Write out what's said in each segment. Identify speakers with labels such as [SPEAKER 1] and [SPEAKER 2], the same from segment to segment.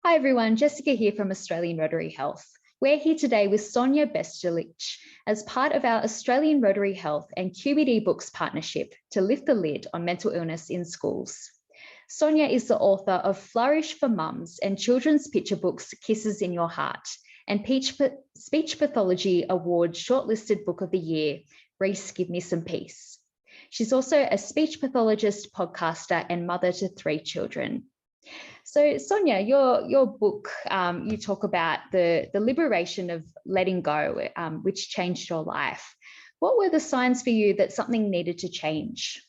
[SPEAKER 1] Hi everyone, Jessica here from Australian Rotary Health. We're here today with Sonia Bestulic as part of our Australian Rotary Health and QBD Books partnership to lift the lid on mental illness in schools. Sonia is the author of Flourish for Mums and children's picture books Kisses in Your Heart and Speech Pathology Award shortlisted Book of the Year, Reese Give Me Some Peace. She's also a speech pathologist, podcaster and mother to 3 children. So Sonia, your book, you talk about the liberation of letting go, which changed your life. What were the signs for you that something needed to change?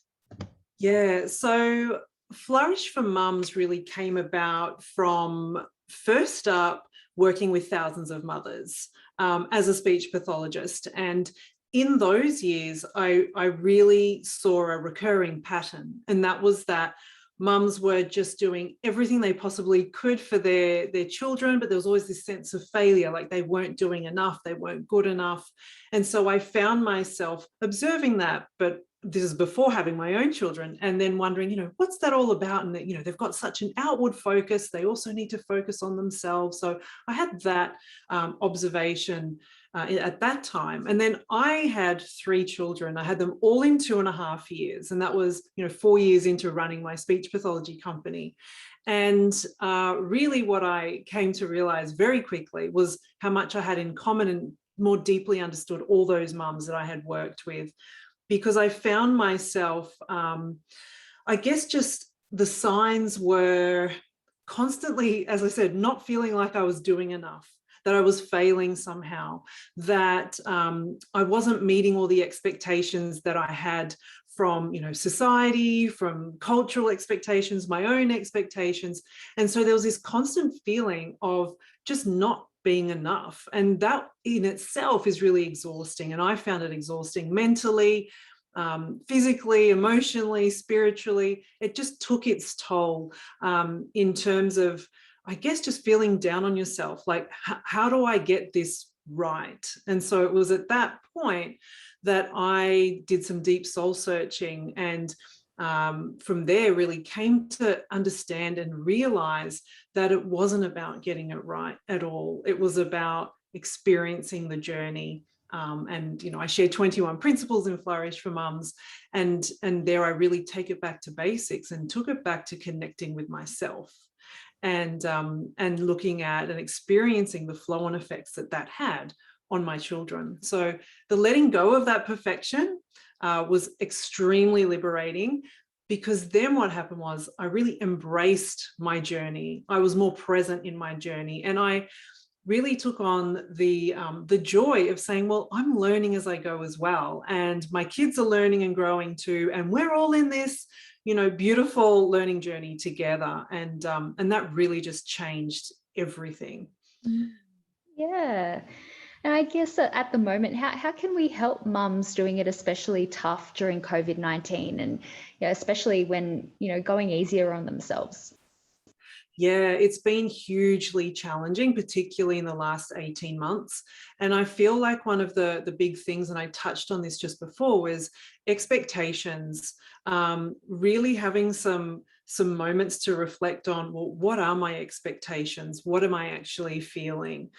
[SPEAKER 2] Yeah, so Flourish for Mums really came about from first up working with thousands of mothers as a speech pathologist. And in those years, I really saw a recurring pattern, and that was that mums were just doing everything they possibly could for their children, but there was always this sense of failure, like they weren't doing enough, they weren't good enough. And so I found myself observing that, but this is before having my own children, and then wondering, what's that all about? And that, they've got such an outward focus, they also need to focus on themselves. So I had that observation at that time. And then I had 3 children. I had them all in 2.5 years. And that was, 4 years into running my speech pathology company. And really what I came to realize very quickly was how much I had in common and more deeply understood all those mums that I had worked with, because I found myself, I guess just the signs were constantly, as I said, not feeling like I was doing enough, that I was failing somehow, that I wasn't meeting all the expectations that I had from, society, from cultural expectations, my own expectations. And so there was this constant feeling of just not being enough. And that in itself is really exhausting. And I found it exhausting mentally, physically, emotionally, spiritually. It just took its toll in terms of, I guess, just feeling down on yourself, like, how do I get this right? And so it was at that point that I did some deep soul searching, and from there really came to understand and realize that it wasn't about getting it right at all. It was about experiencing the journey. And I share 21 principles in Flourish for Mums, and there I really take it back to basics and took it back to connecting with myself, and looking at and experiencing the flow-on effects that had on my children. So the letting go of that perfection was extremely liberating, because then what happened was I really embraced my journey. I was more present in my journey, and I really took on the joy of saying, well, I'm learning as I go as well, and my kids are learning and growing too, and we're all in this beautiful learning journey together. And that really just changed everything.
[SPEAKER 1] Yeah. And I guess at the moment, how can we help mums doing it especially tough during COVID-19, and especially when, going easier on themselves?
[SPEAKER 2] Yeah, it's been hugely challenging, particularly in the last 18 months. And I feel like one of the big things, and I touched on this just before, was expectations. Really having some moments to reflect on, well, what are my expectations? What am I actually feeling?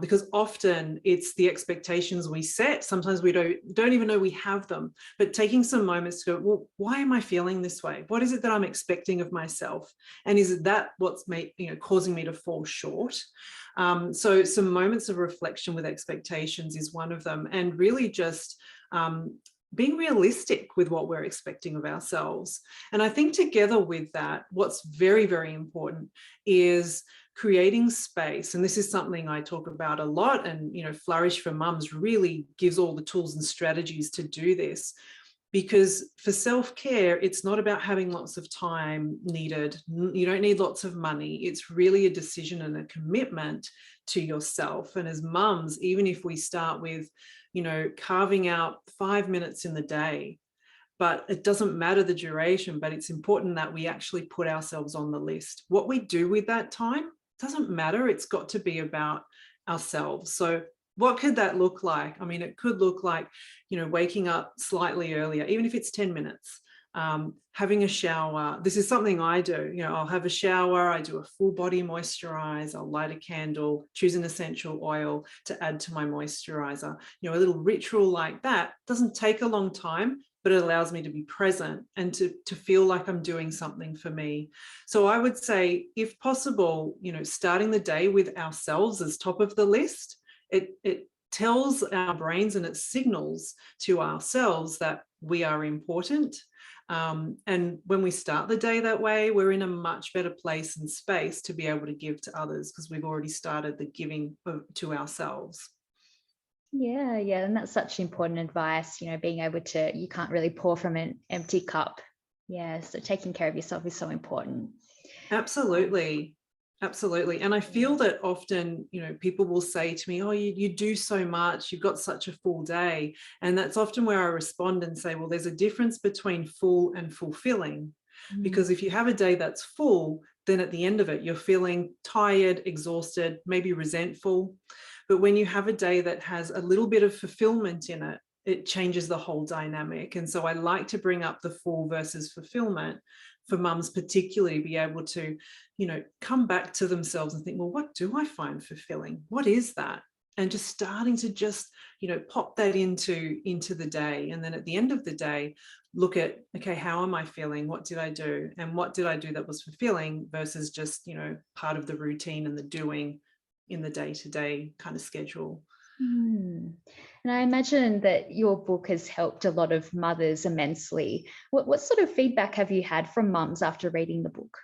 [SPEAKER 2] Because often it's the expectations we set. Sometimes we don't even know we have them, but taking some moments to go, well, why am I feeling this way? What is it that I'm expecting of myself? And is that what's causing me to fall short? So some moments of reflection with expectations is one of them, and really just being realistic with what we're expecting of ourselves. And I think together with that, what's very, very important is creating space. And this is something I talk about a lot, and Flourish for Mums really gives all the tools and strategies to do this. Because for self-care, it's not about having lots of time needed. You don't need lots of money. It's really a decision and a commitment to yourself. And as mums, even if we start with, carving out 5 minutes in the day, but it doesn't matter the duration, but it's important that we actually put ourselves on the list. What we do with that time doesn't matter. It's got to be about ourselves. So what could that look like? I mean, it could look like, waking up slightly earlier, even if it's 10 minutes, having a shower. This is something I do. I'll have a shower, I do a full body moisturize, I'll light a candle, choose an essential oil to add to my moisturizer. A little ritual like that doesn't take a long time, but it allows me to be present and to feel like I'm doing something for me. So I would say, if possible, starting the day with ourselves as top of the list, it tells our brains and it signals to ourselves that we are important. And when we start the day that way, we're in a much better place and space to be able to give to others, because we've already started the giving to ourselves.
[SPEAKER 1] Yeah, and that's such important advice, being able to, you can't really pour from an empty cup. Yeah, so taking care of yourself is so important.
[SPEAKER 2] Absolutely. And I feel that often, people will say to me, oh, you do so much, you've got such a full day. And that's often where I respond and say, well, there's a difference between full and fulfilling. Because if you have a day that's full, then at the end of it, you're feeling tired, exhausted, maybe resentful. But when you have a day that has a little bit of fulfillment in it, it changes the whole dynamic. And so I like to bring up the full versus fulfillment for mums, particularly, be able to, come back to themselves and think, well, what do I find fulfilling? What is that? And just starting to just, pop that into the day. And then at the end of the day, look at, okay, how am I feeling? What did I do? And what did I do that was fulfilling versus just, part of the routine and the doing in the day-to-day kind of schedule.
[SPEAKER 1] And I imagine that your book has helped a lot of mothers immensely. What sort of feedback have you had from mums after reading the book?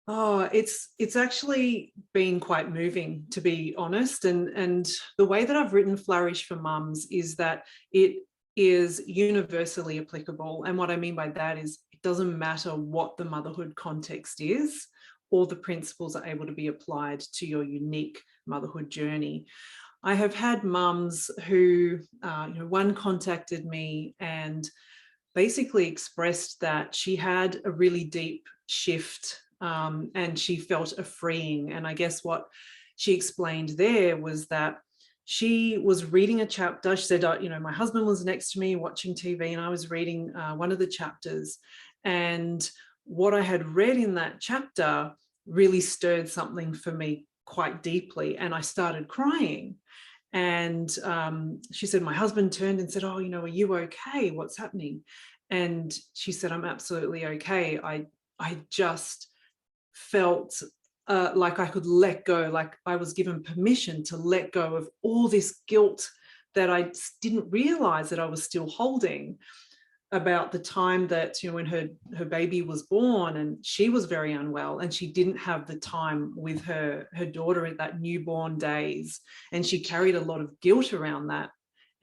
[SPEAKER 2] Oh, it's actually been quite moving, to be honest. And the way that I've written Flourish for Mums is that it is universally applicable. And what I mean by that is it doesn't matter what the motherhood context is, all the principles are able to be applied to your unique motherhood journey. I have had mums who, one contacted me and basically expressed that she had a really deep shift, and she felt a freeing. And I guess what she explained there was that she was reading a chapter. She said, my husband was next to me watching TV and I was reading one of the chapters. And what I had read in that chapter really stirred something for me quite deeply. And I started crying. And she said, my husband turned and said, oh, are you okay? What's happening? And she said, I'm absolutely okay. I just felt like I could let go, like I was given permission to let go of all this guilt that I didn't realize that I was still holding about the time that, when her baby was born and she was very unwell and she didn't have the time with her daughter in that newborn days. And she carried a lot of guilt around that.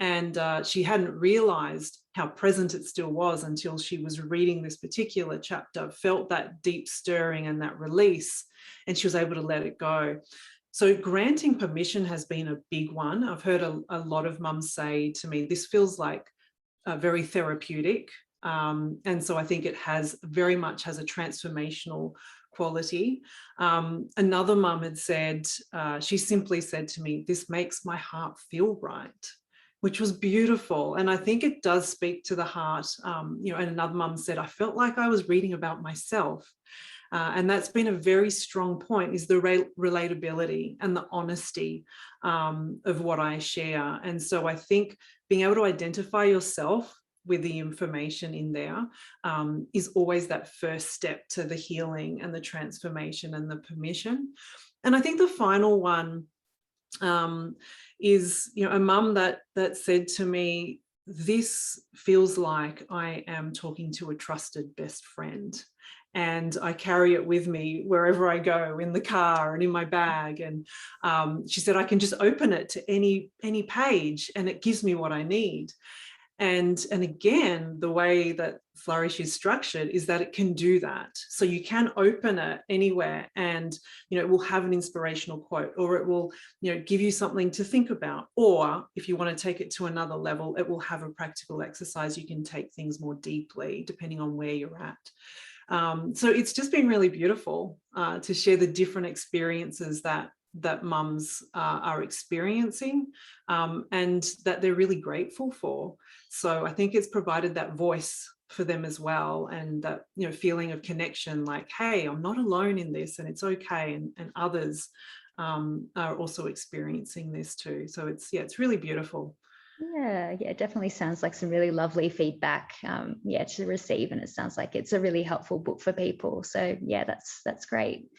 [SPEAKER 2] And she hadn't realized how present it still was until she was reading this particular chapter, felt that deep stirring and that release, and she was able to let it go. So granting permission has been a big one. I've heard a lot of mums say to me, this feels like very therapeutic. And so I think it very much has a transformational quality. Another mum had said, she simply said to me, this makes my heart feel right, which was beautiful. And I think it does speak to the heart. And another mum said, I felt like I was reading about myself. And that's been a very strong point, is the relatability and the honesty of what I share. And so I think being able to identify yourself with the information in there is always that first step to the healing and the transformation and the permission. And I think the final one is, a mum that said to me, this feels like I am talking to a trusted best friend. And I carry it with me wherever I go, in the car and in my bag. And she said, I can just open it to any page and it gives me what I need. And again, the way that Flourish is structured is that it can do that. So you can open it anywhere and, it will have an inspirational quote, or it will, give you something to think about. Or if you want to take it to another level, it will have a practical exercise. You can take things more deeply depending on where you're at. So it's just been really beautiful to share the different experiences that mums are experiencing and that they're really grateful for. So I think it's provided that voice for them as well, and that, you know, feeling of connection, like, hey, I'm not alone in this, and it's okay, and others are also experiencing this too. So it's really beautiful.
[SPEAKER 1] Yeah, it definitely sounds like some really lovely feedback, to receive, and it sounds like it's a really helpful book for people. So yeah, that's great.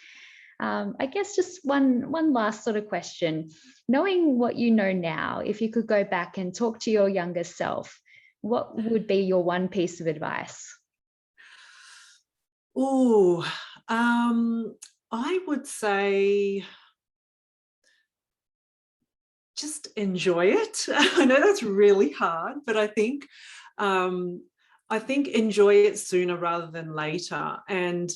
[SPEAKER 1] I guess just one last sort of question. Knowing what you know now, if you could go back and talk to your younger self, what would be your one piece of advice?
[SPEAKER 2] Oh, I would say just enjoy it. I know that's really hard, but I think enjoy it sooner rather than later. And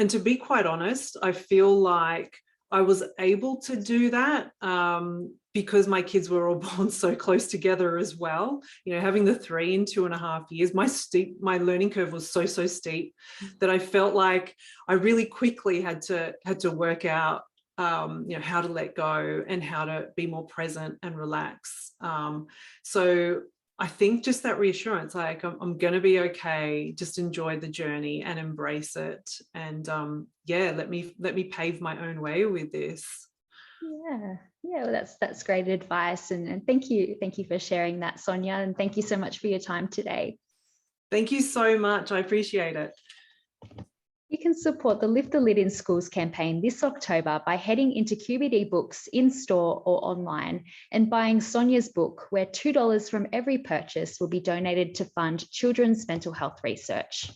[SPEAKER 2] to be quite honest, I feel like I was able to do that because my kids were all born so close together as well. You know, having the 3 and 2.5 years, my learning curve was so steep that I felt like I really quickly had to work out how to let go and how to be more present and relax. So I think just that reassurance, like I'm going to be okay, just enjoy the journey and embrace it. And let me pave my own way with this.
[SPEAKER 1] Well, that's great advice. And thank you for sharing that, Sonia. And thank you so much for your time today.
[SPEAKER 2] Thank you so much. I appreciate it.
[SPEAKER 1] You can support the Lift the Lid in Schools campaign this October by heading into QBD Books in-store or online and buying Sonia's book, where $2 from every purchase will be donated to fund children's mental health research.